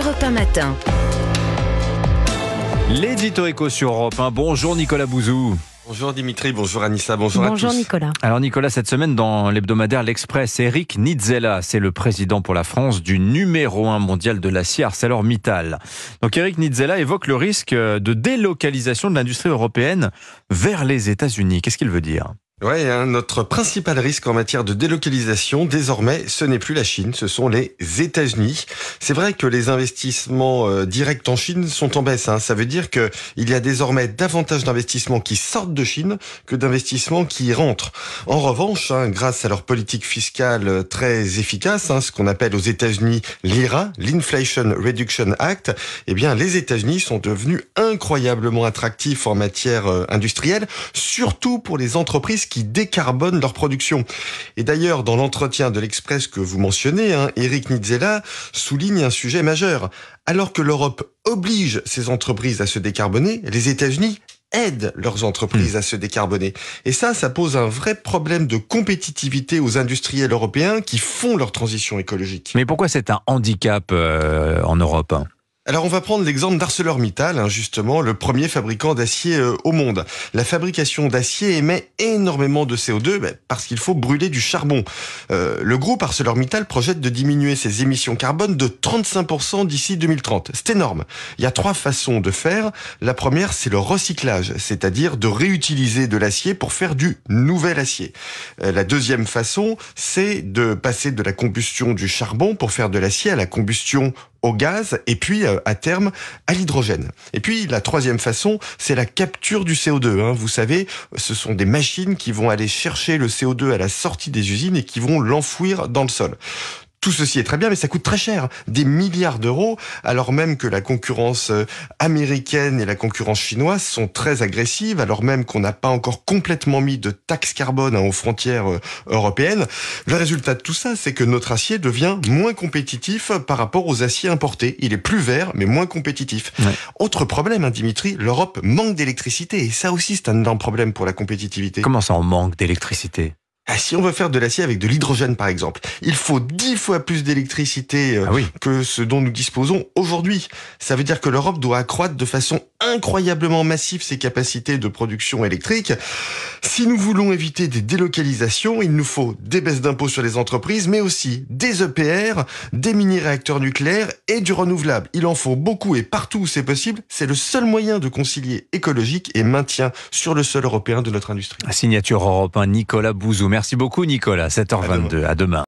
Europe 1 matin. L'édito éco sur Europe 1. Bonjour Nicolas Bouzou. Bonjour Dimitri, bonjour Anissa, bonjour à tous. Bonjour Nicolas. Alors Nicolas, cette semaine dans l'hebdomadaire L'Express, Eric Nitzella, c'est le président pour la France du numéro 1 mondial de l'acier ArcelorMittal. Donc Eric Nitzella évoque le risque de délocalisation de l'industrie européenne vers les États-Unis. Qu'est-ce qu'il veut dire ? Ouais, notre principal risque en matière de délocalisation, désormais, ce n'est plus la Chine, ce sont les États-Unis. C'est vrai que les investissements directs en Chine sont en baisse. Ça veut dire qu'il y a désormais davantage d'investissements qui sortent de Chine que d'investissements qui y rentrent. En revanche, grâce à leur politique fiscale très efficace, ce qu'on appelle aux États-Unis l'IRA, l'Inflation Reduction Act, eh bien, les États-Unis sont devenus incroyablement attractifs en matière industrielle, surtout pour les entreprises qui décarbonent leur production. Et d'ailleurs, dans l'entretien de l'Express que vous mentionnez, Eric Nitzella souligne un sujet majeur. Alors que l'Europe oblige ses entreprises à se décarboner, les États-Unis aident leurs entreprises à se décarboner. Et ça pose un vrai problème de compétitivité aux industriels européens qui font leur transition écologique. Mais pourquoi c'est un handicap en Europe ? Alors on va prendre l'exemple d'ArcelorMittal, justement, le premier fabricant d'acier au monde. La fabrication d'acier émet énormément de CO2 parce qu'il faut brûler du charbon. Le groupe ArcelorMittal projette de diminuer ses émissions carbone de 35% d'ici 2030. C'est énorme. Il y a 3 façons de faire. La première, c'est le recyclage, c'est-à-dire de réutiliser de l'acier pour faire du nouvel acier. La deuxième façon, c'est de passer de la combustion du charbon pour faire de l'acier à la combustion au gaz et puis à terme à l'hydrogène. Et puis la troisième façon, c'est la capture du CO2. Vous savez, ce sont des machines qui vont aller chercher le CO2 à la sortie des usines et qui vont l'enfouir dans le sol. Tout ceci est très bien, mais ça coûte très cher, des milliards d'euros, alors même que la concurrence américaine et la concurrence chinoise sont très agressives, alors même qu'on n'a pas encore complètement mis de taxe carbone aux frontières européennes. Le résultat de tout ça, c'est que notre acier devient moins compétitif par rapport aux aciers importés. Il est plus vert, mais moins compétitif. Ouais. Autre problème, Dimitri, l'Europe manque d'électricité, et ça aussi c'est un énorme problème pour la compétitivité. Comment ça, on manque d'électricité ? Si on veut faire de l'acier avec de l'hydrogène, par exemple, il faut 10 fois plus d'électricité que ce dont nous disposons aujourd'hui. Ça veut dire que l'Europe doit accroître de façon incroyablement massive ses capacités de production électrique. Si nous voulons éviter des délocalisations, il nous faut des baisses d'impôts sur les entreprises, mais aussi des EPR, des mini-réacteurs nucléaires et du renouvelable. Il en faut beaucoup et partout où c'est possible. C'est le seul moyen de concilier écologique et maintien sur le sol européen de notre industrie. Signature Europe 1, Nicolas Bouzou. Merci beaucoup Nicolas, 7h22. À demain.